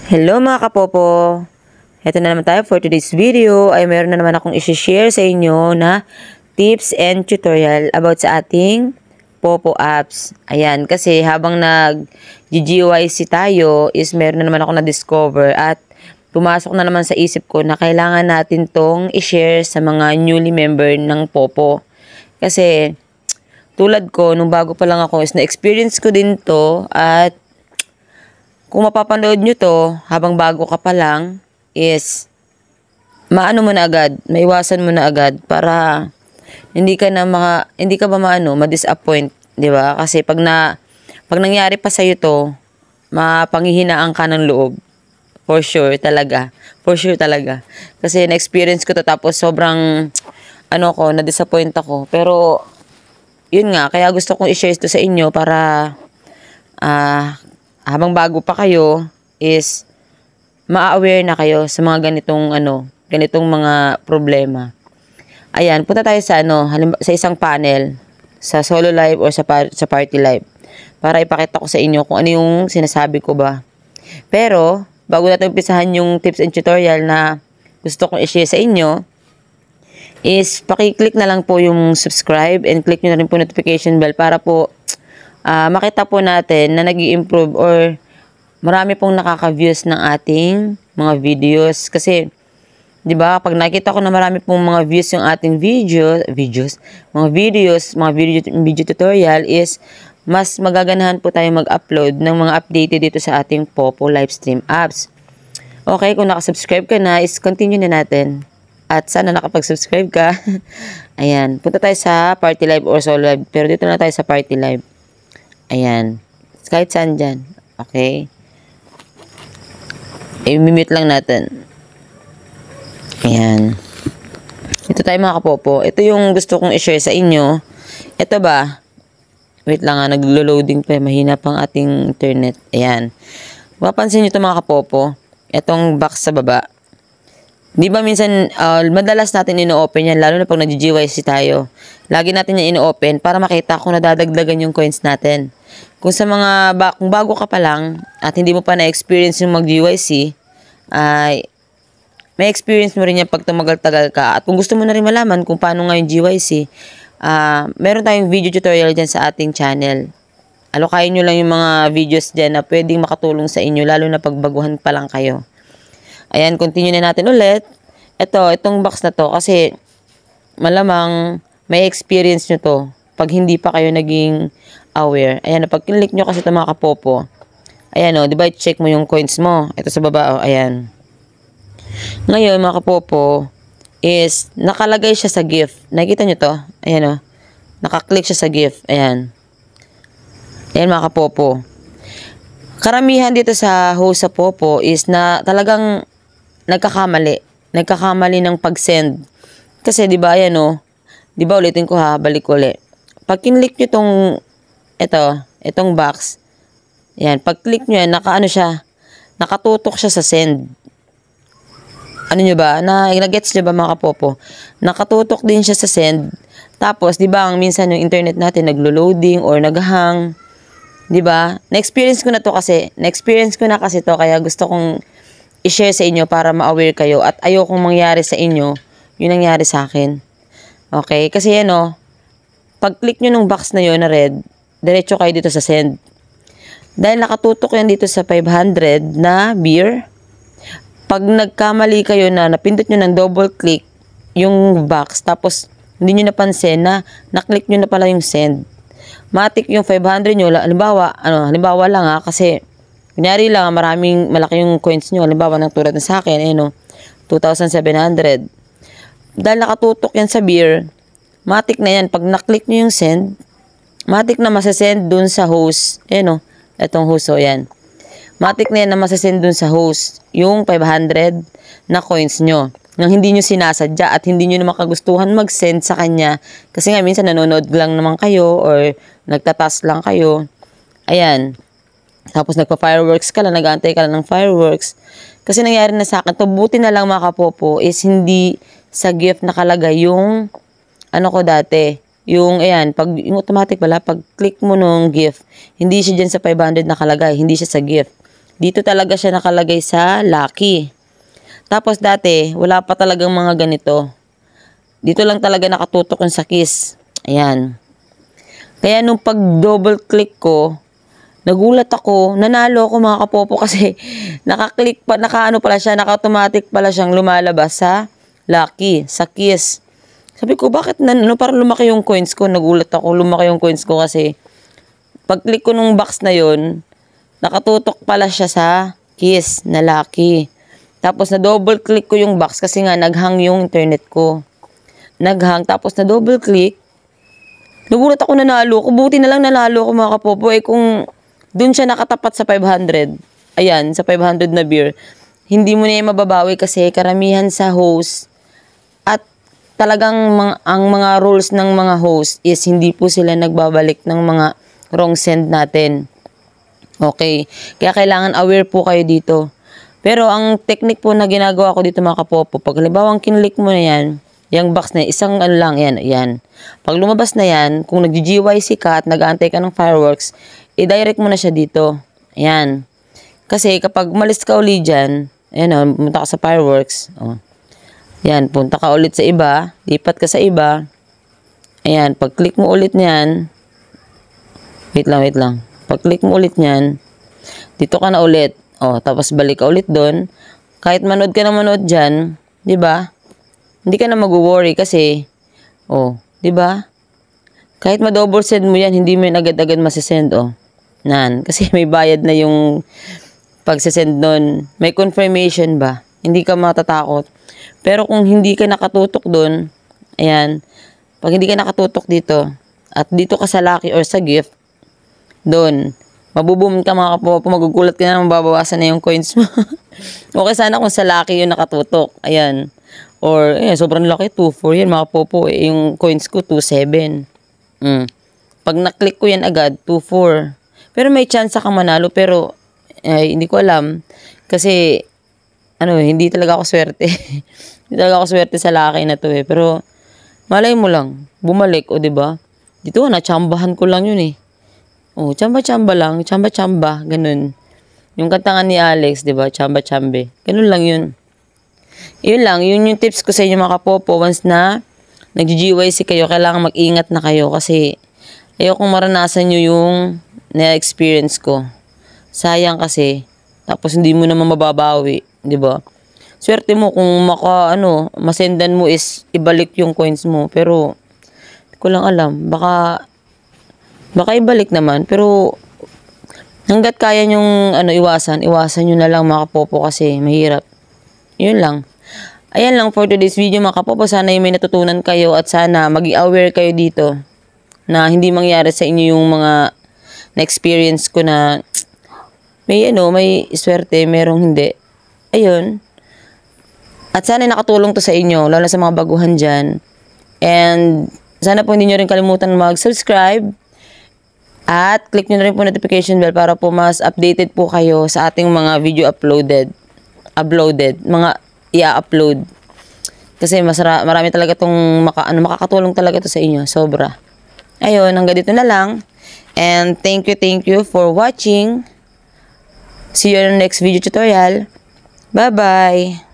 Hello mga kapopo! Ito na naman tayo for today's video ay meron na naman akong isi-share sa inyo na tips and tutorial about sa ating Popo apps. Ayan, kasi habang nag-GYC tayo is meron na naman ako na-discover at pumasok na naman sa isip ko na kailangan natin tong i-share sa mga newly member ng Popo. Kasi tulad ko, nung bago pa lang ako is na-experience ko din to at kung mapapanood nyo to, habang bago ka pa lang, is maano mo na agad, maiwasan mo na agad para hindi ka ba ma-disappoint, 'di ba? Kasi pag nangyari pa sa iyo to, mapanghihinaan ka ng loob. For sure talaga. For sure talaga. Kasi na-experience ko to tapos sobrang na-disappoint ako. Pero yun nga, kaya gusto kong i-share ito sa inyo para habang bago pa kayo is ma-aware na kayo sa mga ganitong mga problema. Ayan, punta tayo sa sa isang panel, sa solo live or sa party live para ipakita ko sa inyo kung ano yung sinasabi ko ba. Pero bago natin umpisahan yung tips and tutorial na gusto kong i-share sa inyo, is paki-click na lang po yung subscribe and click nyo na rin po notification bell para po makita po natin na nag-i-improve or marami pong nakaka-views ng ating mga videos. Kasi, di ba, pag nakita ko na marami pong mga views yung ating mga video tutorial is mas magaganahan po tayo mag-upload ng mga updated dito sa ating Popo Livestream apps. Okay, kung nakasubscribe ka na, is continue na natin. At sana nakapag-subscribe ka. Ayan, punta tayo sa party live or solo live. Pero dito na tayo sa party live. Ayan. Kahit saan dyan. Okay. I-mute lang natin. Ayan. Ito tayo mga kapopo. Ito yung gusto kong i-share sa inyo. Ito ba? Wait lang nga. Naglo-loading pa. Mahina pang ating internet. Ayan. Mapapansin nyo ito mga kapopo. Itong box sa baba. Di ba minsan, madalas natin ino-open yan, lalo na pag nag-GYC tayo. Lagi natin yan ino-open para makita kung nadadagdagan yung coins natin. Kung kung bago ka pa lang at hindi mo pa na-experience yung mag-GYC, ay may experience mo rin yan pag tumagal-tagal ka. At kung gusto mo na rin malaman kung paano nga yung GYC, meron tayong video tutorial dyan sa ating channel. Alokayin nyo lang yung mga videos dyan na pwedeng makatulong sa inyo, lalo na pag baguhan pa lang kayo. Ayan, continue na natin ulit. Itong box na to, kasi malamang may experience nyo to pag hindi pa kayo naging aware. Ayan, pag click nyo kasi ito mga kapopo, ayan di ba, check mo yung coins mo. Ito sa baba, ayan. Ngayon, mga kapopo, is nakalagay siya sa gift. Nakita nyo to? Ayan nakaklik siya sa gift. Ayan. Ayan mga kapopo. Karamihan dito sa host sa Popo is na talagang nagkakamali ng pag-send. Kasi 'di ba ayan di ba ulitin ko balik ulit. Pag kinlik niyo itong box, ayan, pag click niyo yan, nakatutok siya sa send. Ano niyo ba? Na-gets niyo ba mga kapopo? Nakatutok din siya sa send. Tapos 'di ba minsan yung internet natin naglo-loading or nag-hang. 'Di ba? Na-experience ko na kasi to kaya gusto kong i-share sa inyo para ma-aware kayo at ayokong mangyari sa inyo yung nangyari sa akin. Okay? Kasi pag click nyo nung box na yun na red, diretso kayo dito sa send. Dahil nakatutok yan dito sa 500 na beer, pag nagkamali kayo na napindot nyo ng double click yung box, tapos hindi nyo napansin na naklik nyo na pala yung send, matik yung 500 nyo, halimbawa lang kasi kunyari lang, malaki yung coins nyo, halimbawa ng tulad na sa akin, 2,700. Dahil nakatutok yan sa beer, matik na yan, pag naklik nyo yung send, matik na masasend dun sa host, etong host, yan. Matik na yan na masasend dun sa host, yung 500 na coins nyo, nang hindi nyo sinasadya at hindi nyo naman kagustuhan mag-send sa kanya, kasi nga minsan nanonood lang naman kayo or nagtatas lang kayo, ayan. Tapos nagpa-fireworks ka lang, nag-aantay ka lang ng fireworks. Kasi nangyari na sa akin, to buti na lang mga kapopo, is hindi sa gift nakalagay yung, ko dati, yung, yung automatic pala, pag click mo nung gift, hindi siya dyan sa 500 nakalagay, hindi siya sa gift. Dito talaga siya nakalagay sa Lucky. Tapos dati, wala pa talagang mga ganito. Dito lang talaga nakatutok yung sa Kiss. Ayan. Kaya nung pag double click ko, nagulat ako, nanalo ako mga kapopo kasi naka-click pa, naka-ano pala siya, naka-automatic pala siyang lumalabas sa Lucky, sa Kiss. Sabi ko, bakit parang lumaki yung coins ko? Nagulat ako, lumaki yung coins ko kasi pag-click ko nung box na yon, nakatutok pala siya sa Kiss na Lucky. Tapos na double click ko yung box kasi nga naghang yung internet ko. Naghang, tapos na double click. Nagulat ako, nanalo ko. Buti na lang nanalo ko mga kapopo. Kung dun siya nakatapat sa 500, ayan, sa 500 na beer, hindi mo na yung mababawi kasi karamihan sa host at talagang ang mga rules ng mga host is hindi po sila nagbabalik ng mga wrong send natin. Okay. Kaya kailangan aware po kayo dito. Pero ang technique po na ginagawa ko dito mga kapopo, pag halimbawa kinlik mo na yan, yung box na isang ano lang, yan. Pag lumabas na yan, kung nag-GYC ka at nag-aantay ka ng fireworks, i-direct mo na siya dito. Ayan. Kasi kapag umalis ka ulit dyan, ayan o, punta ka sa fireworks. O. Yan, punta ka ulit sa iba, lipat ka sa iba. Ayan, pag-click mo ulit niyan, wait lang. Pag-click mo ulit niyan, dito ka na ulit. O, tapos balik ka ulit doon. Kahit manood ka na manood dyan, di ba? Hindi ka na mag-worry kasi, di ba? Kahit ma-double send mo yan, hindi mo yan agad-agad masisend, Kasi may bayad na yung pagsisend nun. May confirmation ba? Hindi ka matatakot. Pero kung hindi ka nakatutok doon, ayan, pag hindi ka nakatutok dito, at dito ka sa Lucky or sa gift, doon, mabuboom ka mga kapopo, magugulat ka na, mababawasan na yung coins mo. Okay sana kung sa Lucky yung nakatutok. Ayan. Or, sobrang laki, 2.4 yan mga popo. Yung coins ko, 2.7. Pag na-click ko yan agad, 2.4. Pero may chance kang manalo, pero hindi ko alam. Kasi, hindi talaga ako swerte. Hindi talaga ako swerte sa Lucky na to Pero, malay mo lang, bumalik, diba? Dito, natsambahan ko lang yun tsamba-tsamba lang, tsamba-tsamba, ganun. Yung kanta nga ni Alex, diba? Tsamba-tsambe. Ganun lang yun. Yun lang, yun yung tips ko sa inyo mga kapopo. Once na nag-GYC kayo, kailangan mag-ingat na kayo kasi ayokong maranasan nyo yung na-experience ko. Sayang kasi, tapos hindi mo naman mababawi, di ba? Swerte mo kung masendan mo is ibalik yung coins mo. Pero, hindi ko lang alam. Baka ibalik naman. Pero, hanggat kaya nyong iwasan nyo na lang mga kapopo kasi mahirap. Yun lang. Ayan lang for today's video mga kapopo. Sana may natutunan kayo at sana maging aware kayo dito na hindi mangyari sa inyo yung mga na-experience ko na may swerte, merong hindi. Ayun. At sana nakatulong to sa inyo, lalo sa mga baguhan dyan. And sana po hindi nyo rin kalimutan mag-subscribe at click nyo na rin po notification bell para po mas updated po kayo sa ating mga video uploaded, mga i-upload. Kasi marami talaga itong makakatulong talaga to sa inyo. Sobra. Ayun, hanggang dito na lang. And thank you for watching. See you in the next video tutorial. Bye-bye.